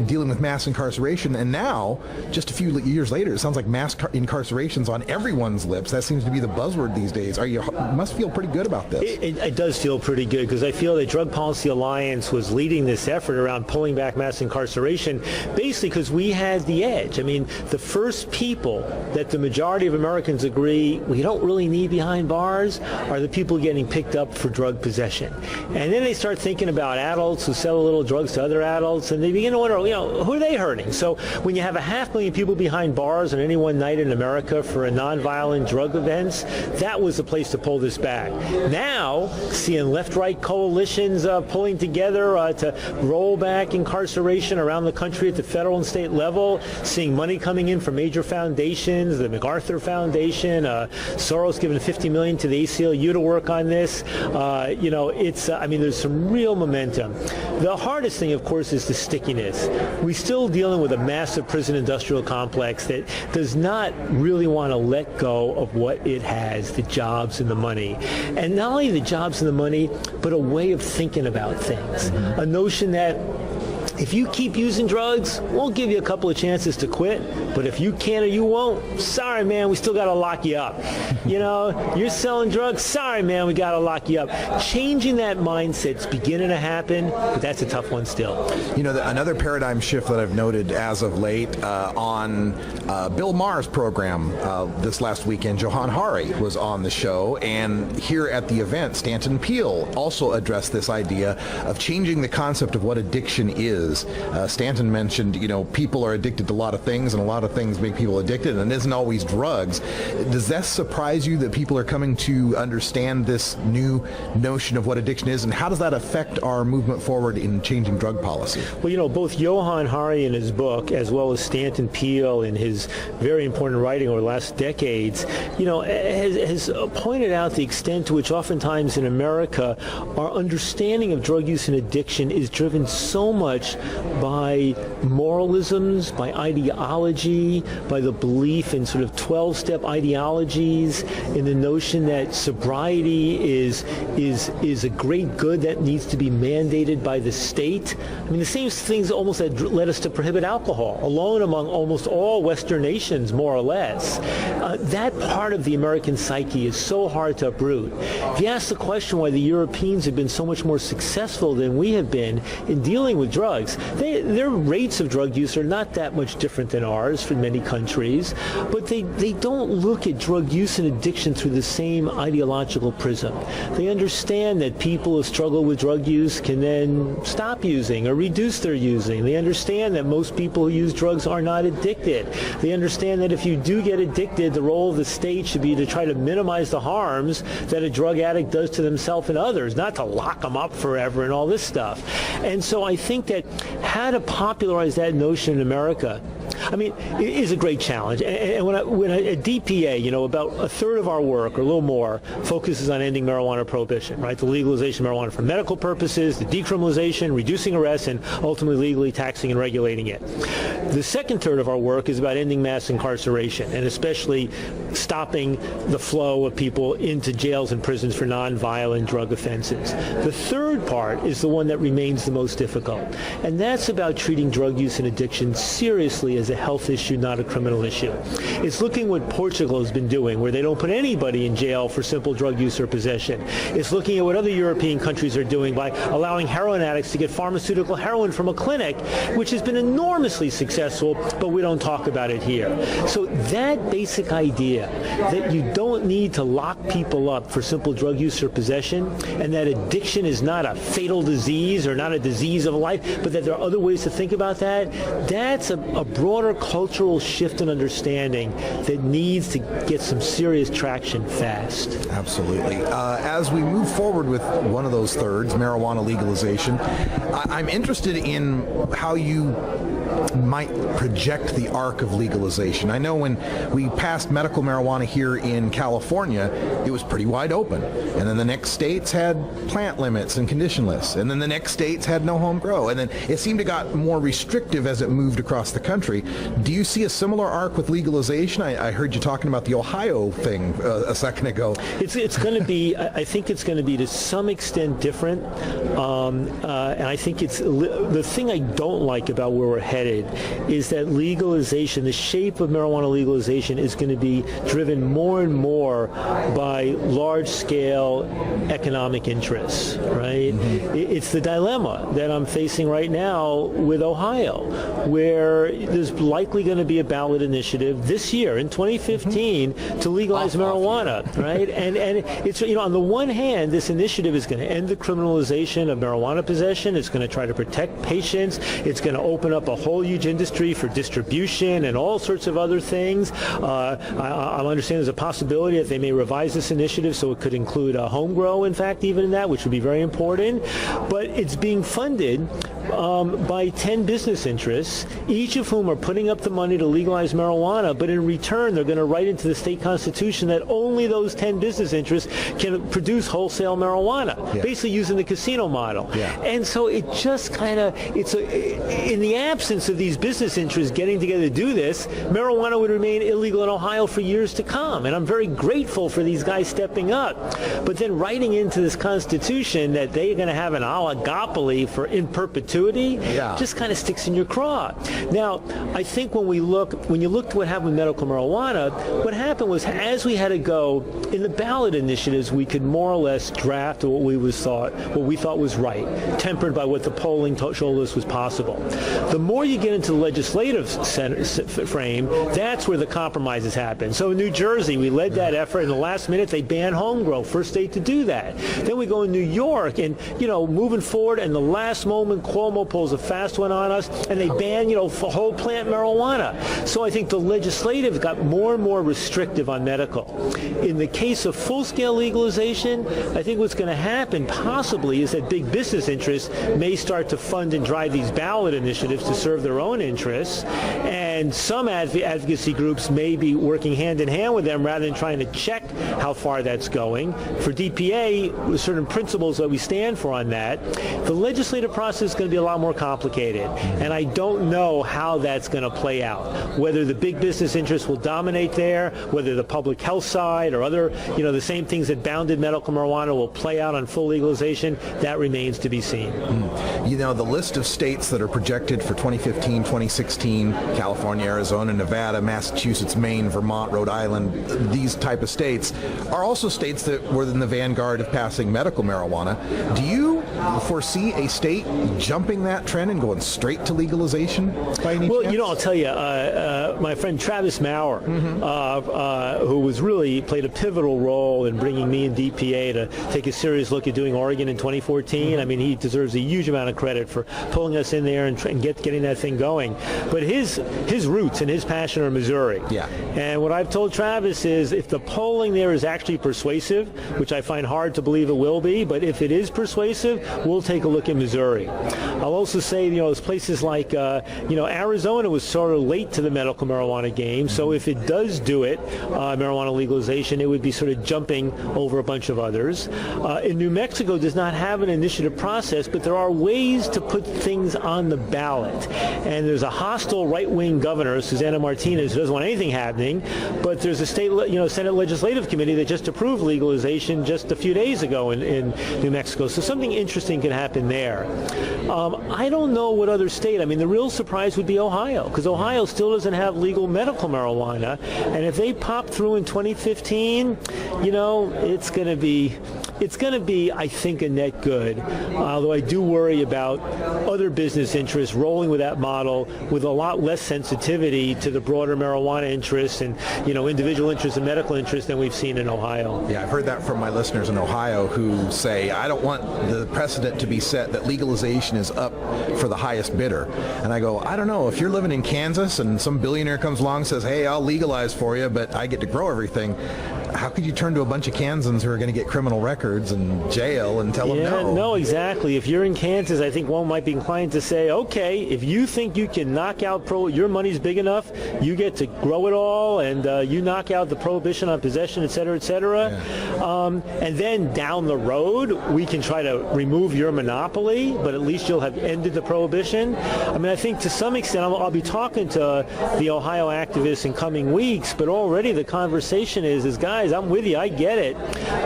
dealing with mass incarceration, and now, just a few years later, it sounds like mass incarceration's on everyone's lips. That seems to be the buzzword these days. You must feel pretty good about this. It does feel pretty good, because I feel that Drug Policy Alliance was leading this effort around pulling back mass incarceration, basically because we had the edge. I mean, the first people that the majority of Americans agree we don't really need behind bars are the people getting picked up for drug possession. And then they start thinking about adults who sell a little drugs to other adults, and they begin to wonder, who are they hurting? So when you have 500,000 people behind bars on any one night in America for a nonviolent drug events, that was the place to pull this back. Now, seeing left-right coalitions pulling together to roll back incarceration around the country at the federal and state level, seeing money coming in from major foundations, the MacArthur Foundation, Soros giving $50 million to the ACLU to work on this. There's some real momentum. The hardest thing, of course, is the stickiness. We're still dealing with a massive prison industrial complex that does not really want to let go of what it has, the jobs and the money. And not only the jobs and the money, but a way of thinking about things. A notion that if you keep using drugs, we'll give you a couple of chances to quit, but if you can't or you won't, sorry, man, we still got to lock you up. You're selling drugs, sorry, man, we got to lock you up. Changing that mindset's beginning to happen, but that's a tough one still. Another paradigm shift that I've noted as of late on Bill Maher's program this last weekend, Johan Hari was on the show, and here at the event, Stanton Peele also addressed this idea of changing the concept of what addiction is is. Stanton mentioned, people are addicted to a lot of things, and a lot of things make people addicted, and it isn't always drugs. Does that surprise you that people are coming to understand this new notion of what addiction is, and how does that affect our movement forward in changing drug policy? Well, both Johann Hari in his book, as well as Stanton Peele in his very important writing over the last decades, has pointed out the extent to which oftentimes in America our understanding of drug use and addiction is driven so much by moralisms, by ideology, by the belief in sort of 12-step ideologies, in the notion that sobriety is a great good that needs to be mandated by the state. I mean, the same things almost that led us to prohibit alcohol, alone among almost all Western nations, more or less. That part of the American psyche is so hard to uproot. If you ask the question why the Europeans have been so much more successful than we have been in dealing with drugs, their rates of drug use are not that much different than ours for many countries, but they don't look at drug use and addiction through the same ideological prism. They understand that people who struggle with drug use can then stop using or reduce their using. They understand that most people who use drugs are not addicted. They understand that if you do get addicted, the role of the state should be to try to minimize the harms that a drug addict does to themselves and others, not to lock them up forever and all this stuff. And so I think that how to popularize that notion in America, I mean, it is a great challenge. And when at DPA, about a third of our work, or a little more, focuses on ending marijuana prohibition, right? The legalization of marijuana for medical purposes, the decriminalization, reducing arrests, and ultimately legally taxing and regulating it. The second third of our work is about ending mass incarceration, and especially stopping the flow of people into jails and prisons for nonviolent drug offenses. The third part is the one that remains the most difficult, and that's about treating drug use and addiction seriously as a health issue, not a criminal issue. It's looking what Portugal has been doing, where they don't put anybody in jail for simple drug use or possession. It's looking at what other European countries are doing by allowing heroin addicts to get pharmaceutical heroin from a clinic, which has been enormously successful, but we don't talk about it here. So that basic idea that you don't need to lock people up for simple drug use or possession, and that addiction is not a fatal disease or not a disease of life, but that there are other ways to think about that, that's a broader cultural shift in understanding that needs to get some serious traction fast. Absolutely. As we move forward with one of those thirds, marijuana legalization, I'm interested in how you might project the arc of legalization. I know when we passed medical marijuana here in California, it was pretty wide open. And then the next states had plant limits and condition lists. And then the next states had no home grow. And then it seemed to got more restrictive as it moved across the country. Do you see a similar arc with legalization? I heard you talking about the Ohio thing a second ago. It's going to be, I think it's going to be to some extent different. And I think it's, the thing I don't like about where we're headed is that legalization, the shape of marijuana legalization is going to be driven more and more by large-scale economic interests, right? Mm-hmm. It's the dilemma that I'm facing right now with Ohio, where there's likely going to be a ballot initiative this year in 2015 to legalize marijuana, right? And it's, on the one hand, this initiative is going to end the criminalization of marijuana possession. It's going to try to protect patients. It's going to open up a whole huge industry for distribution and all sorts of other things. I understand there's a possibility that they may revise this initiative so it could include home grow, in fact, even in that, which would be very important. But it's being funded by 10 business interests, each of whom are putting up the money to legalize marijuana, but in return they're going to write into the state constitution that only those 10 business interests can produce wholesale marijuana, basically using the casino model. And so it just kind of, in the absence of these business interests getting together to do this, marijuana would remain illegal in Ohio for years to come. And I'm very grateful for these guys stepping up. But then writing into this constitution that they're going to have an oligopoly for in perpetuity just kind of sticks in your craw. Now, I think when you look at what happened with medical marijuana, what happened was as we had to go in the ballot initiatives, we could more or less draft what we thought was right, tempered by what the polling showed us was possible. The more you get into the legislative frame, that's where the compromises happen. So in New Jersey, we led that effort. In the last minute, they banned home grow, first state to do that. Then we go in New York, and moving forward, and the last moment, Cuomo pulls a fast one on us, and they ban whole plant marijuana. So I think the legislative got more and more restrictive on medical. In the case of full-scale legalization, I think what's going to happen possibly is that big business interests may start to fund and drive these ballot initiatives to serve their own interests, and some advocacy groups may be working hand in hand with them rather than trying to check how far that's going. For DPA, with certain principles that we stand for on that, the legislative process is going to be a lot more complicated, and I don't know how that's going to play out. Whether the big business interests will dominate there, whether the public health side or other, the same things that bounded medical marijuana will play out on full legalization, that remains to be seen. The list of states that are projected for 2015, 2016, California, Arizona, Nevada, Massachusetts, Maine, Vermont, Rhode Island, these type of states are also states that were in the vanguard of passing medical marijuana. Do you foresee a state jumping that trend and going straight to legalization by any chance? I'll tell you, my friend Travis Maurer, who played a pivotal role in bringing me and DPA to take a serious look at doing Oregon in 2014. I mean, he deserves a huge amount of credit for pulling us in there and getting that thing going. But his roots and his passion are Missouri. Yeah. And what I've told Travis is if the polling there is actually persuasive, which I find hard to believe it will be, but if it is persuasive, we'll take a look at Missouri. I'll also say, there's places like, Arizona was sort of late to the medical marijuana game. So if it does do it, marijuana legalization, it would be sort of jumping over a bunch of others. In New Mexico does not have an initiative process, but there are ways to put things on the ballot. And there's a hostile right-wing governor, Susana Martinez, who doesn't want anything happening, but there's a state, Senate Legislative Committee that just approved legalization just a few days ago in New Mexico. So something interesting can happen there. I don't know what other state. I mean, the real surprise would be Ohio, because Ohio still doesn't have legal medical marijuana. And if they pop through in 2015, it's going to be, I think, a net good. Although I do worry about other business interests rolling with that model with a lot less sensitivity to the broader marijuana interests and, individual interests and medical interests than we've seen in Ohio. Yeah, I've heard that from my listeners in Ohio who say, I don't want the precedent to be set that legalization is up for the highest bidder. And I go, I don't know. If you're living in Kansas and some billionaire comes along and says, hey, I'll legalize for you, but I get to grow everything, how could you turn to a bunch of Kansans who are going to get criminal records and jail and tell them no? No, exactly. If you're in Kansas, I think one might be inclined to say, okay, if you think you can knock out your money's big enough, you get to grow it all, and you knock out the prohibition on possession, et cetera, et cetera. Yeah. And then down the road, we can try to remove your monopoly, but at least you'll have ended the prohibition. I mean, I think to some extent, I'll be talking to the Ohio activists in coming weeks, but already the conversation is guys, I'm with you, I get it,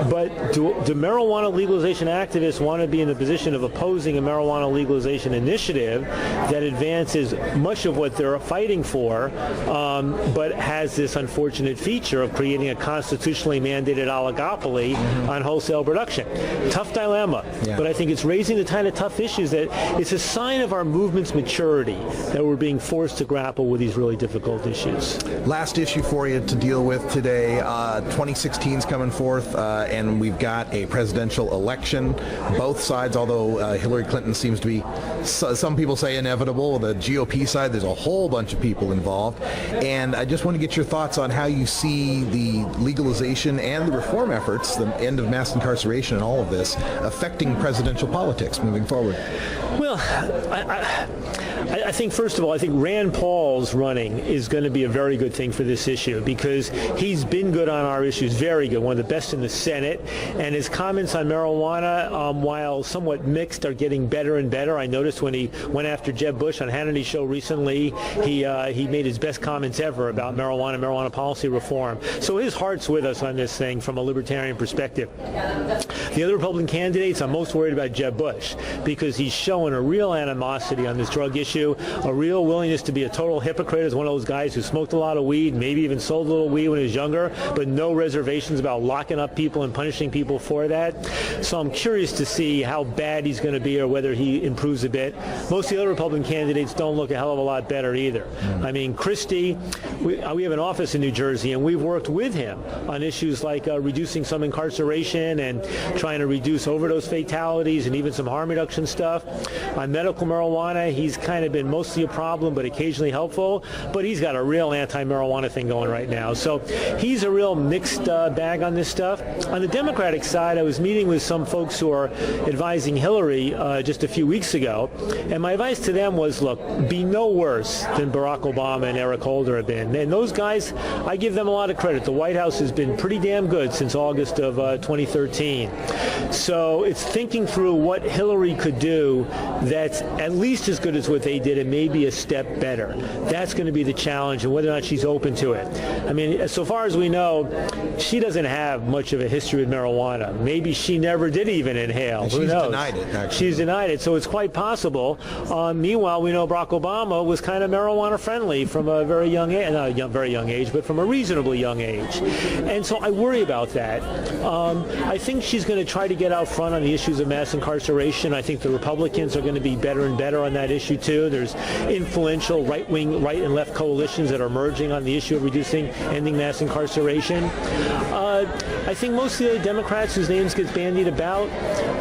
but do marijuana legalization activists want to be in the position of opposing a marijuana legalization initiative that advances much of what they're fighting for, but has this unfortunate feature of creating a constitutionally mandated oligopoly on wholesale production? Tough dilemma, but I think it's raising the kind of tough issues that it's a sign of our movement's maturity that we're being forced to grapple with these really difficult issues. Last issue for you to deal with today, 2016 is coming forth, and we've got a presidential election. Both sides, although Hillary Clinton seems to be, some people say, inevitable. The GOP side, there's a whole bunch of people involved. And I just want to get your thoughts on how you see the legalization and the reform efforts, the end of mass incarceration and all of this, affecting presidential politics moving forward. Well, I think, first of all, I think Rand Paul's running is going to be a very good thing for this issue because he's been good on our issue issues. Very good, one of the best in the Senate. And his comments on marijuana, while somewhat mixed, are getting better and better. I noticed when he went after Jeb Bush on Hannity's show recently, he made his best comments ever about marijuana policy reform. So his heart's with us on this thing from a libertarian perspective. The other Republican candidates, I'm most worried about Jeb Bush, because he's showing a real animosity on this drug issue, a real willingness to be a total hypocrite as one of those guys who smoked a lot of weed, maybe even sold a little weed when he was younger, but no reservations about locking up people and punishing people for that. So I'm curious to see how bad he's going to be or whether he improves a bit. Most of the other Republican candidates don't look a hell of a lot better either. I mean, Christie, we have an office in New Jersey, and we've worked with him on issues like reducing some incarceration and trying to reduce overdose fatalities and even some harm reduction stuff. On medical marijuana, he's kind of been mostly a problem but occasionally helpful, but he's got a real anti-marijuana thing going right now. So he's a real mixed bag on this stuff. On the Democratic side, I was meeting with some folks who are advising Hillary just a few weeks ago, and my advice to them was, look, be no worse than Barack Obama and Eric Holder have been. And those guys, I give them a lot of credit. The White House has been pretty damn good since August of 2013. So it's thinking through what Hillary could do that's at least as good as what they did and maybe a step better. That's going to be the challenge, and whether or not she's open to it. I mean, so far as we know, she doesn't have much of a history with marijuana. Maybe she never did even inhale. And Who she's knows? denied it, actually. She's denied it, so it's quite possible. Meanwhile, we know Barack Obama was kind of marijuana friendly from a very young age, not a very young age, but from a reasonably young age. And so I worry about that. I think she's going to try to get out front on the issues of mass incarceration. I think the Republicans are going to be better and better on that issue too. There's influential right-wing, right and left coalitions that are merging on the issue of ending mass incarceration. I think most of the Democrats whose names get bandied about,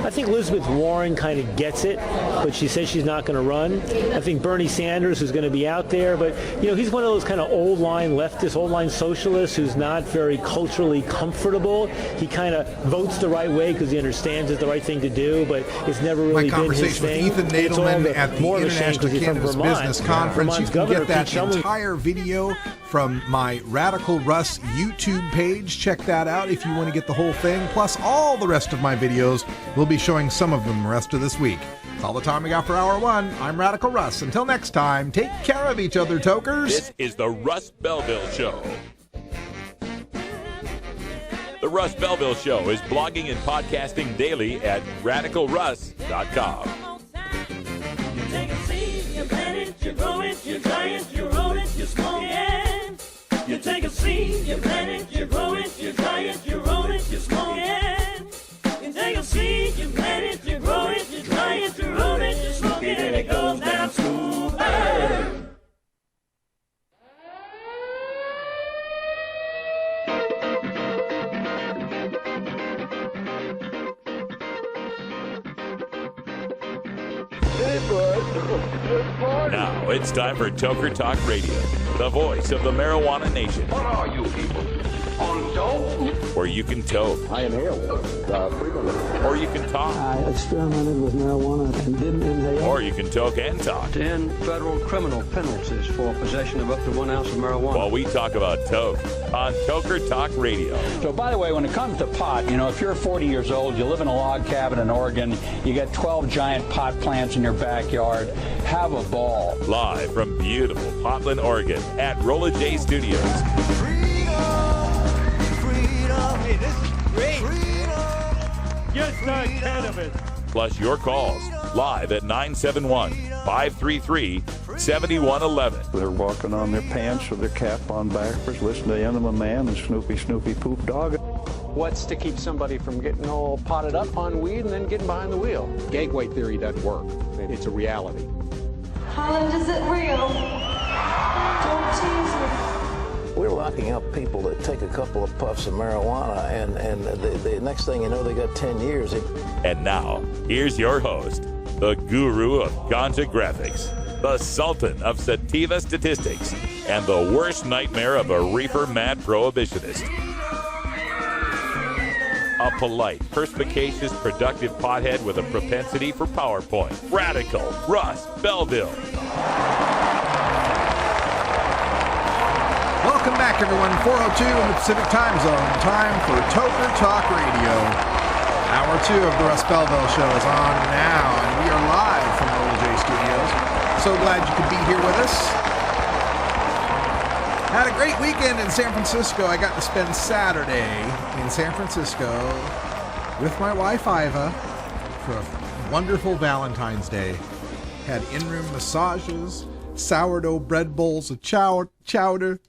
I think Elizabeth Warren kind of gets it, but she says she's not going to run. I think Bernie Sanders is going to be out there, but he's one of those kind of old line leftists, old line socialists who's not very culturally comfortable. He kind of votes the right way because he understands it's the right thing to do, but it's never really been his thing. My conversation with Ethan Nadelmann at the International Cannabis Business Conference. You can get that entire video from my Radical Russ YouTube page. Check that out if you want to get the whole thing, plus all the rest of my videos. We'll be showing some of them the rest of this week. That's all the time we got for Hour 1. I'm Radical Russ. Until next time, take care of each other, tokers. This is the Russ Belville Show. The Russ Belville Show is blogging and podcasting daily at radicalruss.com. You take a seed, you plant it, you grow it, you dry it, you roll it, you smoke it. You take a seed, you plant it, you grow it, you dry it, you roll it, you smoke it. You take a seed, you plant it, you grow it, you dry it, you roll it, you smoke it, and it goes down smooth. Now it's time for Toker Talk Radio, the voice of the marijuana nation. What are you people? On dope? Where you can toke. I inhale frequently. Or you can talk. I experimented with marijuana and didn't inhale. Or you can toke and talk. 10 federal criminal penalties for possession of up to 1 ounce of marijuana. While we talk about toke on Toker Talk Radio. So, by the way, when it comes to pot, if you're 40 years old, you live in a log cabin in Oregon, you got 12 giant pot plants in your backyard, have a ball. Live from beautiful Portland, Oregon at Rolla J Studios. Hey, this is great. Yes, cannabis. Plus your calls live at 971-533-7111. They're walking on their pants with their cap on backwards, listening to Enema Man and Snoopy Poop Dog. What's to keep somebody from getting all potted up on weed and then getting behind the wheel? Gateway theory doesn't work. It's a reality. Holland, is it real? Don't tease me. We're locking up people that take a couple of puffs of marijuana, and the next thing you know, they got 10 years. And now, here's your host, the guru of ganja graphics, the sultan of sativa statistics, and the worst nightmare of a reefer mad prohibitionist. A polite, perspicacious, productive pothead with a propensity for PowerPoint. Radical Russ Belville. Welcome Welcome back, everyone. 4:02 in the Pacific Time Zone. Time for Toker Talk Radio. Hour 2 of the Russ Belville Show is on now, and we are live from the Little J Studios. So glad you could be here with us. Had a great weekend in San Francisco. I got to spend Saturday in San Francisco with my wife, Iva, for a wonderful Valentine's Day. Had in-room massages, sourdough bread bowls of chowder.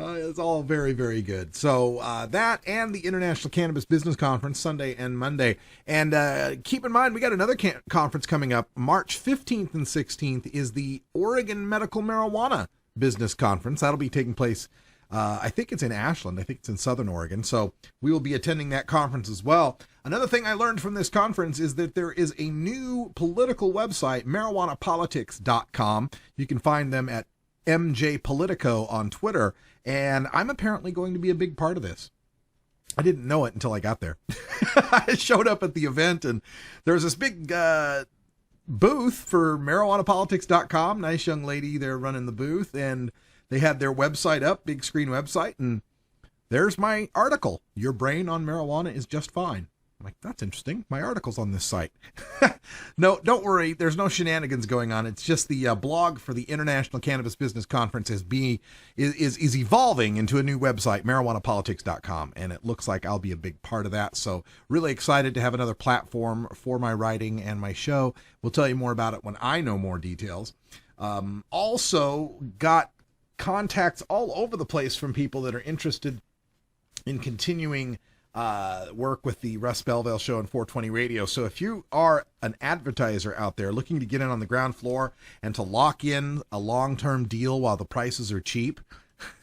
It's all very, very good. So that and the International Cannabis Business Conference, Sunday and Monday. And keep in mind, we got another conference coming up. March 15th and 16th is the Oregon Medical Marijuana Business Conference. That'll be taking place, I think it's in Ashland. I think it's in Southern Oregon. So we will be attending that conference as well. Another thing I learned from this conference is that there is a new political website, marijuanapolitics.com. You can find them at MJ Politico on Twitter. And I'm apparently going to be a big part of this. I didn't know it until I got there. I showed up at the event, and there was this big booth for marijuanapolitics.com. Nice young lady there running the booth, and they had their website up, big screen website, and there's my article. Your brain on marijuana is just fine. I'm like, that's interesting. My article's on this site. No, don't worry. There's no shenanigans going on. It's just the blog for the International Cannabis Business Conference is evolving into a new website, marijuanapolitics.com, and it looks like I'll be a big part of that. So really excited to have another platform for my writing and my show. We'll tell you more about it when I know more details. Also got contacts all over the place from people that are interested in continuing work with the Russ Belville Show and 420 Radio. So if you are an advertiser out there looking to get in on the ground floor and to lock in a long-term deal while the prices are cheap,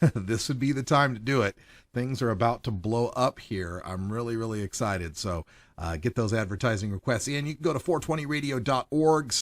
this would be the time to do it. Things are about to blow up here. I'm really, really excited. So get those advertising requests in. You can go to 420radio.org